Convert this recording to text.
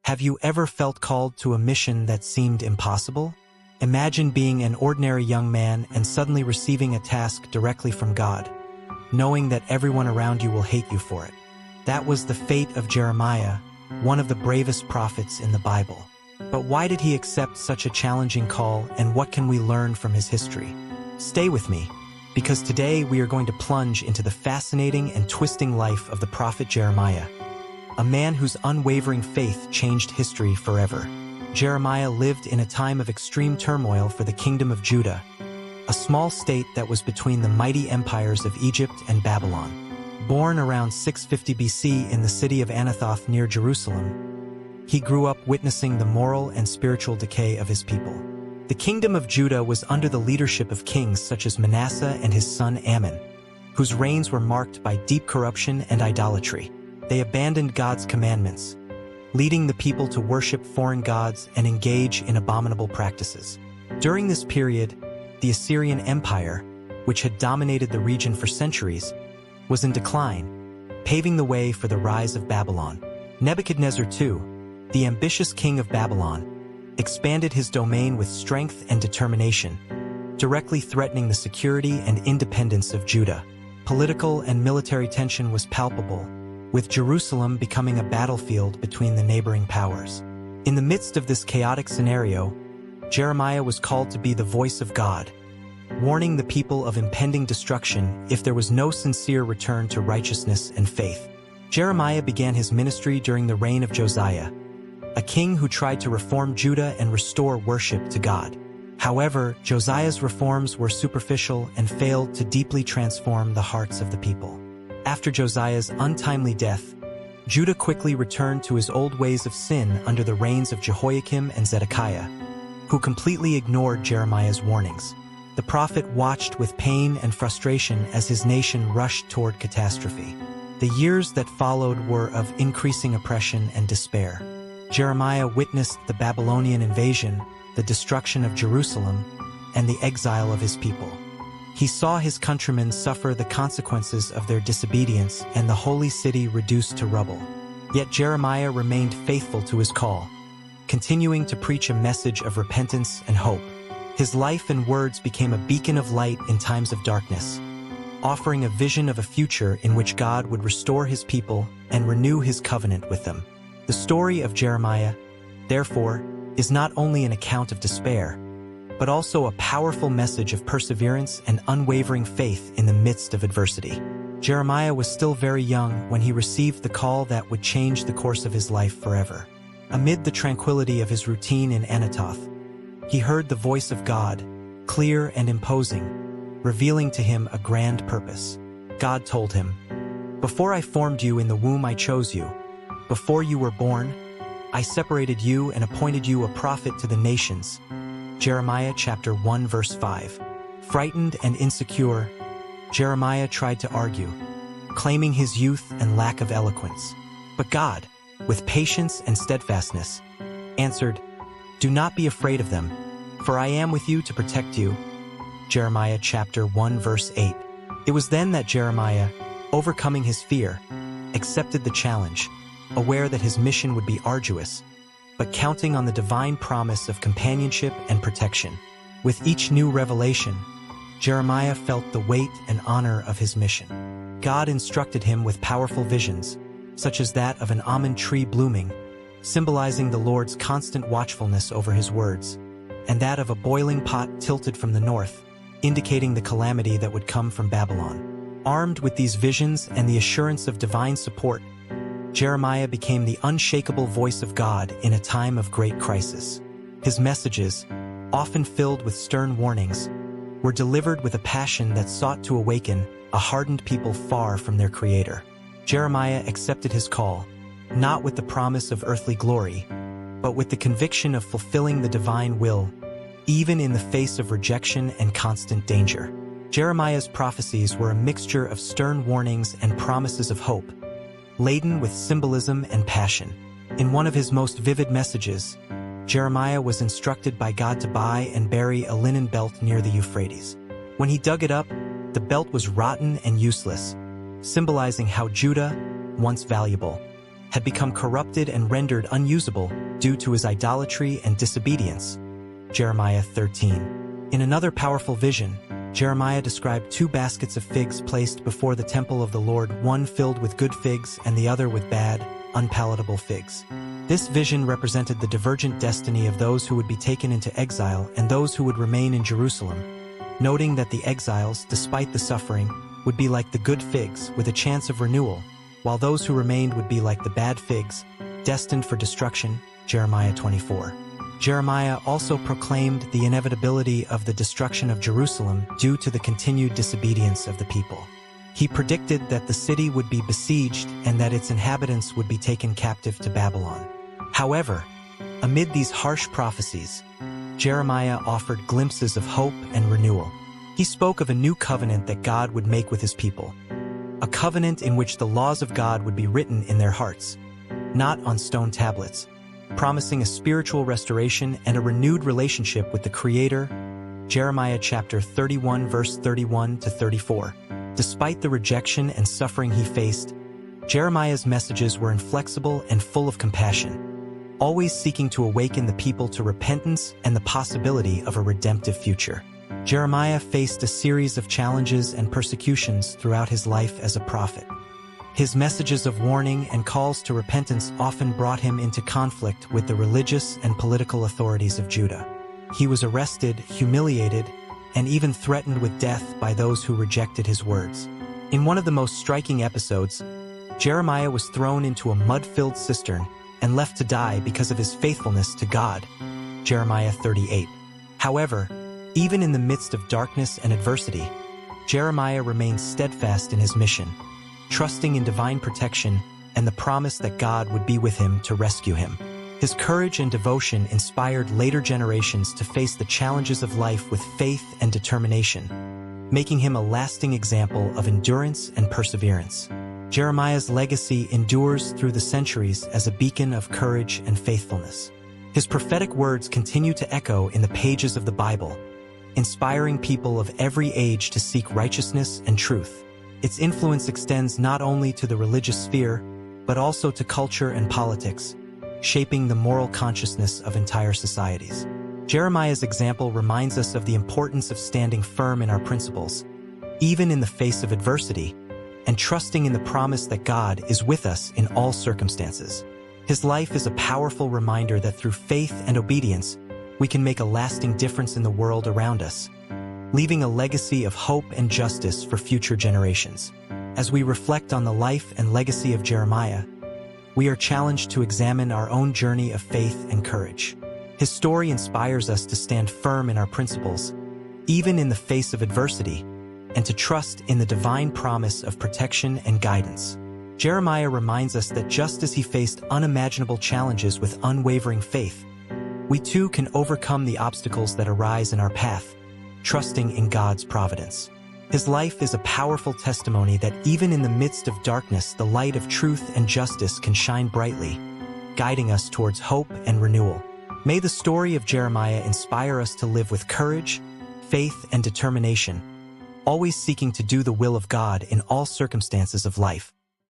Have you ever felt called to a mission that seemed impossible? Imagine being an ordinary young man and suddenly receiving a task directly from God, knowing that everyone around you will hate you for it. That was the fate of Jeremiah, one of the bravest prophets in the Bible. But why did he accept such a challenging call, and what can we learn from his history? Stay with me, because today we are going to plunge into the fascinating and twisting life of the prophet Jeremiah, a man whose unwavering faith changed history forever. Jeremiah lived in a time of extreme turmoil for the kingdom of Judah, a small state that was between the mighty empires of Egypt and Babylon. Born around 650 BC in the city of Anathoth near Jerusalem, he grew up witnessing the moral and spiritual decay of his people. The kingdom of Judah was under the leadership of kings such as Manasseh and his son Ammon, whose reigns were marked by deep corruption and idolatry. They abandoned God's commandments, leading the people to worship foreign gods and engage in abominable practices. During this period, the Assyrian Empire, which had dominated the region for centuries, was in decline, paving the way for the rise of Babylon. Nebuchadnezzar II, the ambitious king of Babylon, expanded his domain with strength and determination, directly threatening the security and independence of Judah. Political and military tension was palpable, with Jerusalem becoming a battlefield between the neighboring powers. In the midst of this chaotic scenario, Jeremiah was called to be the voice of God, warning the people of impending destruction if there was no sincere return to righteousness and faith. Jeremiah began his ministry during the reign of Josiah, a king who tried to reform Judah and restore worship to God. However, Josiah's reforms were superficial and failed to deeply transform the hearts of the people. After Josiah's untimely death, Judah quickly returned to his old ways of sin under the reigns of Jehoiakim and Zedekiah, who completely ignored Jeremiah's warnings. The prophet watched with pain and frustration as his nation rushed toward catastrophe. The years that followed were of increasing oppression and despair. Jeremiah witnessed the Babylonian invasion, the destruction of Jerusalem, and the exile of his people. He saw his countrymen suffer the consequences of their disobedience and the holy city reduced to rubble. Yet Jeremiah remained faithful to his call, continuing to preach a message of repentance and hope. His life and words became a beacon of light in times of darkness, offering a vision of a future in which God would restore his people and renew his covenant with them. The story of Jeremiah, therefore, is not only an account of despair, but also a powerful message of perseverance and unwavering faith in the midst of adversity. Jeremiah was still very young when he received the call that would change the course of his life forever. Amid the tranquility of his routine in Anathoth, he heard the voice of God, clear and imposing, revealing to him a grand purpose. God told him, "Before I formed you in the womb I chose you. Before you were born, I separated you and appointed you a prophet to the nations." Jeremiah chapter 1 verse 5. Frightened and insecure, Jeremiah tried to argue, claiming his youth and lack of eloquence. But God, with patience and steadfastness, answered, "Do not be afraid of them, for I am with you to protect you." Jeremiah chapter 1 verse 8. It was then that Jeremiah, overcoming his fear, accepted the challenge, aware that his mission would be arduous, but counting on the divine promise of companionship and protection. With each new revelation, Jeremiah felt the weight and honor of his mission. God instructed him with powerful visions, such as that of an almond tree blooming, symbolizing the Lord's constant watchfulness over his words, and that of a boiling pot tilted from the north, indicating the calamity that would come from Babylon. Armed with these visions and the assurance of divine support, Jeremiah became the unshakable voice of God in a time of great crisis. His messages, often filled with stern warnings, were delivered with a passion that sought to awaken a hardened people far from their Creator. Jeremiah accepted his call, not with the promise of earthly glory, but with the conviction of fulfilling the divine will, even in the face of rejection and constant danger. Jeremiah's prophecies were a mixture of stern warnings and promises of hope, laden with symbolism and passion. In one of his most vivid messages, Jeremiah was instructed by God to buy and bury a linen belt near the Euphrates. When he dug it up, the belt was rotten and useless, symbolizing how Judah, once valuable, had become corrupted and rendered unusable due to his idolatry and disobedience. Jeremiah 13. In another powerful vision, Jeremiah described 2 baskets of figs placed before the temple of the Lord, one filled with good figs and the other with bad, unpalatable figs. This vision represented the divergent destiny of those who would be taken into exile and those who would remain in Jerusalem, noting that the exiles, despite the suffering, would be like the good figs with a chance of renewal, while those who remained would be like the bad figs, destined for destruction. Jeremiah 24. Jeremiah also proclaimed the inevitability of the destruction of Jerusalem due to the continued disobedience of the people. He predicted that the city would be besieged and that its inhabitants would be taken captive to Babylon. However, amid these harsh prophecies, Jeremiah offered glimpses of hope and renewal. He spoke of a new covenant that God would make with his people, a covenant in which the laws of God would be written in their hearts, not on stone tablets, promising a spiritual restoration and a renewed relationship with the Creator. Jeremiah chapter 31 verse 31 to 34. Despite the rejection and suffering he faced, Jeremiah's messages were inflexible and full of compassion, always seeking to awaken the people to repentance and the possibility of a redemptive future. Jeremiah faced a series of challenges and persecutions throughout his life as a prophet. His messages of warning and calls to repentance often brought him into conflict with the religious and political authorities of Judah. He was arrested, humiliated, and even threatened with death by those who rejected his words. In one of the most striking episodes, Jeremiah was thrown into a mud-filled cistern and left to die because of his faithfulness to God. Jeremiah 38. However, even in the midst of darkness and adversity, Jeremiah remained steadfast in his mission, trusting in divine protection and the promise that God would be with him to rescue him. His courage and devotion inspired later generations to face the challenges of life with faith and determination, making him a lasting example of endurance and perseverance. Jeremiah's legacy endures through the centuries as a beacon of courage and faithfulness. His prophetic words continue to echo in the pages of the Bible, inspiring people of every age to seek righteousness and truth. Its influence extends not only to the religious sphere, but also to culture and politics, shaping the moral consciousness of entire societies. Jeremiah's example reminds us of the importance of standing firm in our principles, even in the face of adversity, and trusting in the promise that God is with us in all circumstances. His life is a powerful reminder that through faith and obedience, we can make a lasting difference in the world around us, leaving a legacy of hope and justice for future generations. As we reflect on the life and legacy of Jeremiah, we are challenged to examine our own journey of faith and courage. His story inspires us to stand firm in our principles, even in the face of adversity, and to trust in the divine promise of protection and guidance. Jeremiah reminds us that just as he faced unimaginable challenges with unwavering faith, we too can overcome the obstacles that arise in our path, trusting in God's providence. His life is a powerful testimony that even in the midst of darkness, the light of truth and justice can shine brightly, guiding us towards hope and renewal. May the story of Jeremiah inspire us to live with courage, faith, and determination, always seeking to do the will of God in all circumstances of life.